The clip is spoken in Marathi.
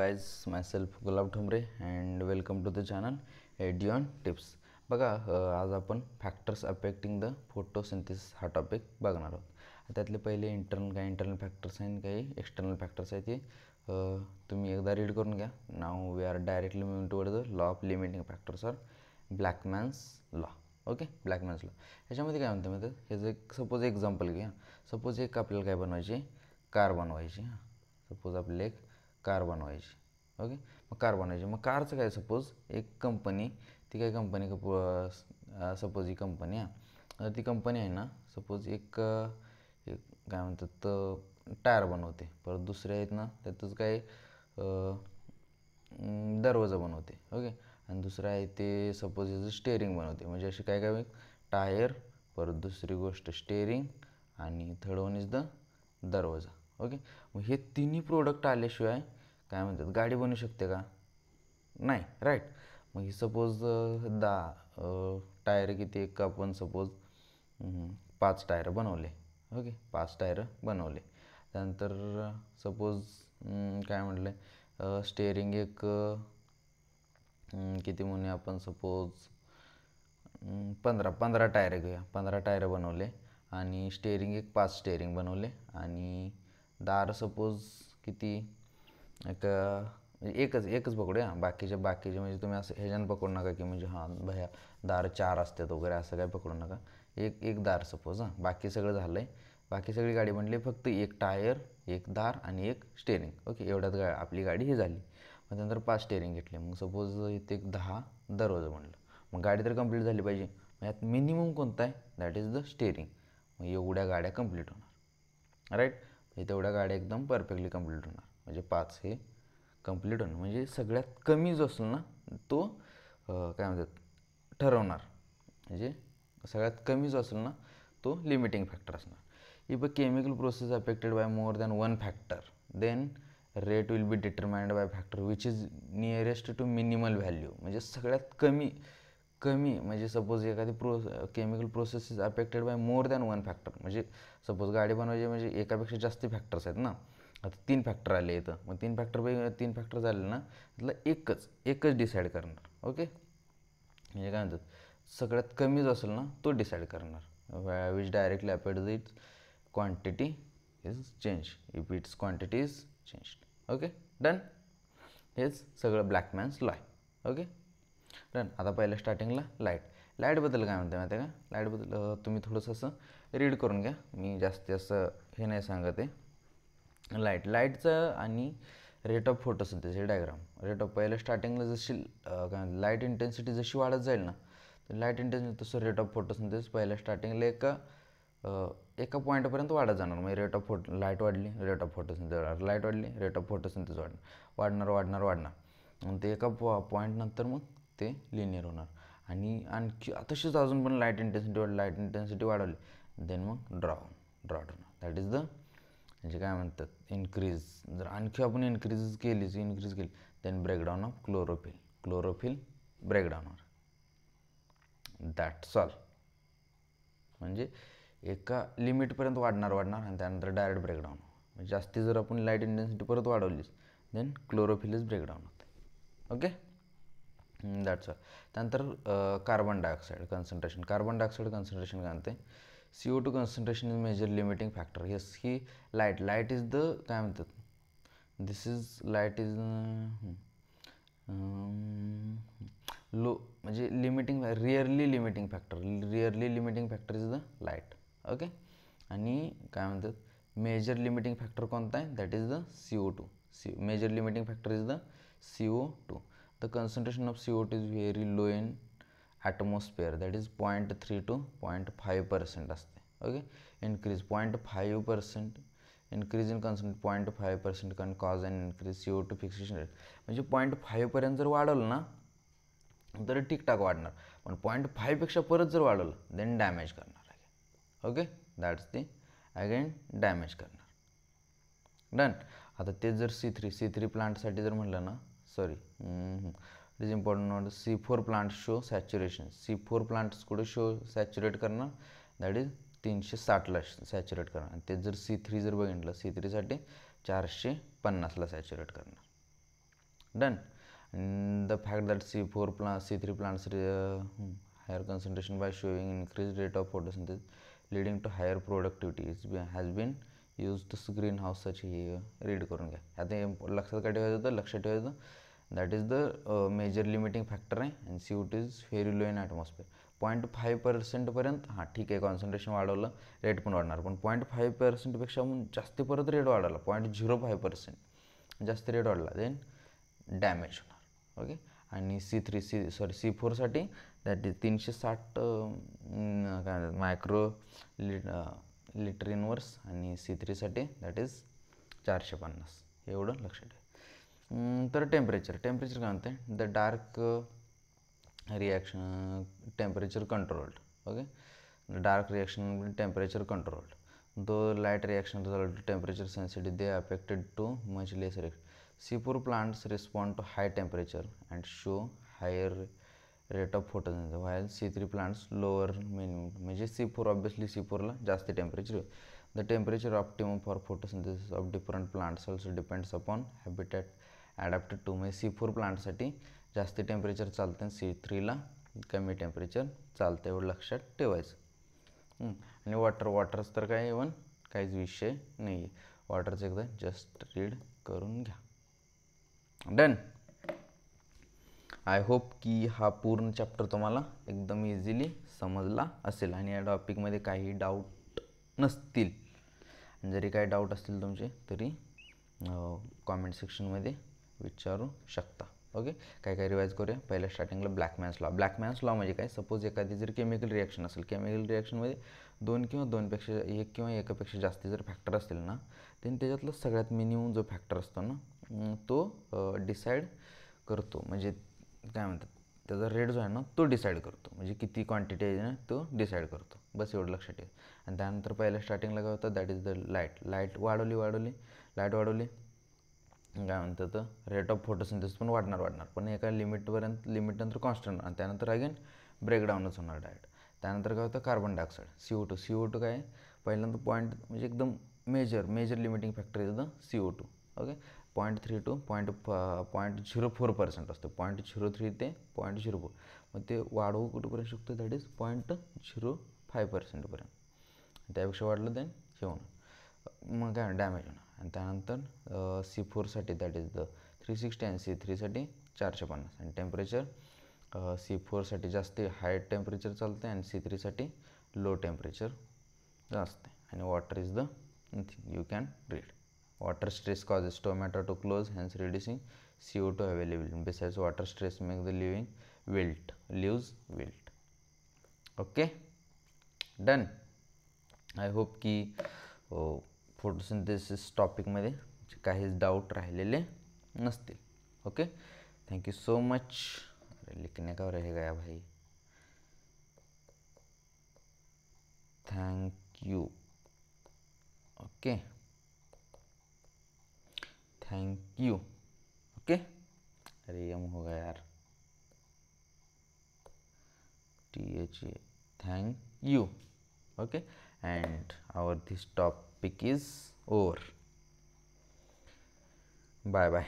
guys, myself Gulab Thumre and welcome to the channel Edion Tips. बघा आज आपण फॅक्टर्स अफेक्टिंग द फोटोसिंथेसिस हा टॉपिक बघणार आहोत. त्यातले पहिले इंटरनल फॅक्टर्स आहेत, काही एक्सटर्नल फॅक्टर्स आहेत. ते तुम्ही एकदा रीड करून घ्या. Now we are directly moving toward the law of limiting factors or Blackman's law. Okay, Blackman's law ह्याच्यामध्ये काय म्हणते माहिती आहे, ह्याचं एक सपोज एक्झाम्पल घ्या. सपोज एक आपल्याला काय बनवायची, कार बनवायची. सपोज आपल्याला एक कार बनवायची. ओके, मग कार बनवायची. मग कारचं काय, सपोज एक कंपनी, ती काय कंपनी, सपोज ही कंपनी आहे. ती कंपनी आहे ना, सपोज एक काय म्हणतात टायर बनवते. परत दुसरे आहेत ना, त्यातच काय दरवाजा बनवते. ओके, आणि दुसरं आहे ते सपोज याचं स्टेअरिंग बनवते. म्हणजे असे काय काय टायर, परत दुसरी गोष्ट स्टेअरिंग, आणि थर्ड वन इज द दरवाजा. ओके, मग हे तिन्ही प्रोडक्ट आल्याशिवाय काय म्हणतात गाडी बनवू शकते का? नाही, राईट. मग ही सपोज टायर किती, एक आपण सपोज 5 टायर बनवले. ओके, 5 टायर बनवले. त्यानंतर सपोज काय म्हटलं, स्टेअरिंग एक किती म्हणूया आपण, सपोज 15 टायर घेऊया. 15 टायर बनवले आणि स्टेअरिंग एक 5 स्टेअरिंग बनवले. आणि दार सपोज किती, एकच पकडूया. बाकीचे म्हणजे तुम्ही असं ह्याच्यानं पकडू नका की म्हणजे भैया दार 4 असतात वगैरे, असं काय पकडू नका. एक दार सपोज. बाकी सगळं झालं आहे, बाकी सगळी गाडी बनली, फक्त एक टायर, एक दार आणि एक स्टेअरिंग. ओके, एवढ्यात आपली गाडी ही झाली. मग त्यानंतर 5 स्टेअरिंग घेतले. मग सपोज इथे एक 10 दरवाजा बनलं. मग गाडी तर कंप्लीट झाली पाहिजे. मग यात मिनिमम कोणता आहे, दॅट इज द स्टेअरिंग. मग एवढ्या गाड्या कंप्लीट होणार, राईट. तेवढ्या गाड्या एकदम परफेक्टली कंप्लीट होणार. म्हणजे 5 हे कंप्लीट होणार. म्हणजे सगळ्यात कमी जो असेल ना, तो काय म्हणतात ठरवणार. म्हणजे सगळ्यात कमी जो असेल ना, तो लिमिटिंग फॅक्टर असणार. If a chemical process affected by more than one factor, then rate will be determined by factor which is nearest to minimal value. म्हणजे सगळ्यात कमी म्हणजे सपोज एखादी chemical process is affected by more than one factor. म्हणजे सपोज गाडी बनवायची म्हणजे एकापेक्षा जास्त फॅक्टर्स आहेत ना. आता 3 फॅक्टर आले इथं. मग 3 फॅक्टर झाले ना, त्यातलं एकच डिसाईड करणार. ओके, म्हणजे काय म्हणतात सगळ्यात कमी जो असेल ना, तो डिसाईड करणार. Which directly affect it's quantity is change if it's quantity is change. Okay, done. हेच सगळं ब्लॅकमॅन्स लॉ आहे. Okay, done. आता पहिल्या स्टार्टिंगला लाईटबद्दल काय म्हणते माहिती आहे का? लाईटबद्दल तुम्ही थोडंसं असं रीड करून घ्या. मी जास्त असं हे नाही सांगत आहे. लाईटचं आणि रेट ऑफ फोटोसिंथेसिस डायग्राम. पहिल्या स्टार्टिंगला जशी लाईट इंटेन्सिटी जशी वाढत जाईल ना, तर लाईट इंटेन्सिटी तसं रेट ऑफ फोटोसिंथेसिस पहिल्या स्टार्टिंगला एका पॉईंटपर्यंत वाढत जाणार. म्हणजे लाईट वाढली, रेट ऑफ फोटोसिंथेसिस वाढणार, लाईट वाढली, रेट ऑफ फोटोसिंथेसिस वाढणार. आणि ते एका पॉईंटनंतर मग ते लिनियर होणार. आणि आणखी तशीच अजून पण लाईट इंटेन्सिटी वाढवली, देन मग ड्रॉट होणार. दॅट इज द म्हणजे काय म्हणतात इन्क्रीज. जर आणखी आपण इन्क्रीज केली, then breakdown of chlorophyll breakdown होणार. That's all. म्हणजे एका लिमिटपर्यंत वाढणार आणि त्यानंतर डायरेक्ट ब्रेकडाऊन. म्हणजे जास्ती जर आपण लाईट इंटेन्सिटी परत वाढवलीच, देन क्लोरोफिलच ब्रेकडाऊन होते. Okay, that's all. त्यानंतर कार्बन डायऑक्साईड कन्सन्ट्रेशन काय म्हणते, CO2 concentration is major limiting factor. Yes, ही लाईट इज द काय म्हणतात, this is light is low म्हणजे really limiting factor is the light. Okay, आणि काय म्हणतात मेजर लिमिटिंग फॅक्टर कोणता आहे, that is the CO2. Major limiting factor is the CO2. The concentration of CO2 is very low in atmosphere, that is 0.3 to 0.5% असते. Okay, increase 0.5%, increase in concentration 0.5% can cause and increase CO2 fixation rate. म्हणजे 0.5पर्यंत जर वाढवलं ना, तर ठीकठाक वाढणार. पण 0.5पेक्षा परत जर वाढवलं, देन डॅमेज करणार आहे. Okay, that's the again damage करणार. डन. आता ते जर C3 प्लांटसाठी जर म्हटलं ना, sorry it is important note, C4 plant show saturation. C4 plants कुठे शो सॅच्युरेट करणार, दॅट इज 360ला सॅच्युरेट करणार. आणि ते जर C3 जर बघितलं, C3साठी 450ला सॅच्युरेट करणार. Done. And the fact that C4 plants, C3 plants higher concentration by showing increased rate of photosynthesis leading to higher productivity has been used to greenhouse such हे रीड करून घ्या. आता लक्षात काय ठेवायचं होतं, लक्षात ठेवायचं that is the major limiting factor आहे and CO2 is very low in atmosphere. 0.5% हां ठीक आहे, कॉन्सन्ट्रेशन वाढवलं रेट पण वाढणार, पण 0.5%पेक्षा जास्ती परत रेट वाढवला 0.05% जास्त रेट वाढला देन डॅमेज होणार. ओके. आणि C4साठी दॅट इज 360 काय मायक्रो लिटर इनवर्स आणि C3साठी दॅट इज 450. एवढं लक्षात ठेवा. तर टेम्परेचर काय म्हणते, the dark reaction temperature controlled. Okay. Dark reaction temperature controlled. Though light reaction result temperature sensitive they affected too much less rate. C4 plants respond to high temperature and show higher rate of photosynthesis while C3 plants lower minimum. म्हणजे C4 ऑब्वियसली C4ला जास्त temperature. The temperature optimum for photosynthesis of different plants also depends upon habitat adapted to. म्हणजे C4 प्लांटसाठी जास्त टेम्परेचर चालतं आणि C3ला कमी टेम्परेचर चालतं, एवढं लक्षात ठेवायचं. आणि वॉटरचं तर काय इवन काहीच विषय नाही आहे. वॉटरचं एकदा जस्ट रीड करून घ्या. डन. आय होप की हा पूर्ण चॅप्टर तुम्हाला एकदम इझिली समजला असेल आणि या टॉपिकमध्ये काही डाऊट नसतील. जरी काही डाऊट असतील तुमचे तरी कॉमेंट सेक्शनमध्ये विचारू शकता. ओके. काय रिवाईज करूया. पहिल्या स्टार्टिंगला ब्लॅकमॅन्स लॉ. ब्लॅकमॅन्स लॉ म्हणजे काय, सपोज एखादी जर केमिकल रिॲक्शन असेल, केमिकल रिॲक्शनमध्ये एक किंवा एकापेक्षा जास्ती जर फॅक्टर असतील ना, तर त्याच्यातलं सगळ्यात मिनिमम जो फॅक्टर असतो ना तो डिसाईड करतो. म्हणजे काय म्हणतात, त्याचा रेट जो आहे ना तो डिसाईड करतो. म्हणजे किती क्वांटिटी आहे ना तो डिसाईड करतो. बस एवढं लक्षात ठेवा. आणि त्यानंतर पहिल्या स्टार्टिंगला काय होतं, दॅट इज द लाईट वाढवली काय म्हणतात तर रेट ऑफ फोटोसिंथेसिस पण वाढणार पण एका लिमिटनंतर कॉन्स्टंट आणि त्यानंतर अगेन ब्रेकडाऊनच होणार डायरेक्ट. त्यानंतर काय होतं, कार्बन डायऑक्साईड CO2 काय आहे, पहिल्यांदा पॉईंट म्हणजे एकदम major limiting factor is the CO2. Okay. 0.3 to 0.04% असतं. 0.03 ते 0.04. मग ते वाढवू कुठेपर्यंत शकतो, दॅट इज 0.05%पर्यंत. त्यापेक्षा वाढलं देन हे होणार, मग काय डॅमेज होणार. आणि त्यानंतर C4साठी दॅट इज द 360 आणि C3साठी 450. आणि टेम्परेचर C4साठी जास्त हाय टेम्परेचर चालते आणि C3साठी लो टेम्परेचर असते. आणि water is the nothing you can read. Water stress causes tomato to close, hence reducing CO2 availability. Besides, water stress makes the leaves wilt. Okay, done. I hope की फोटोसिंथेसिस टॉपिकमध्ये काहीच डाऊट राहिलेले नसतील. ओके. Thank you so much. लिखने का रहेगा या भाई. Thank you. Okay, thank you. Okay. अरे यम हो गया यार. THA. Thank you. Okay. And this topic is over. Bye bye.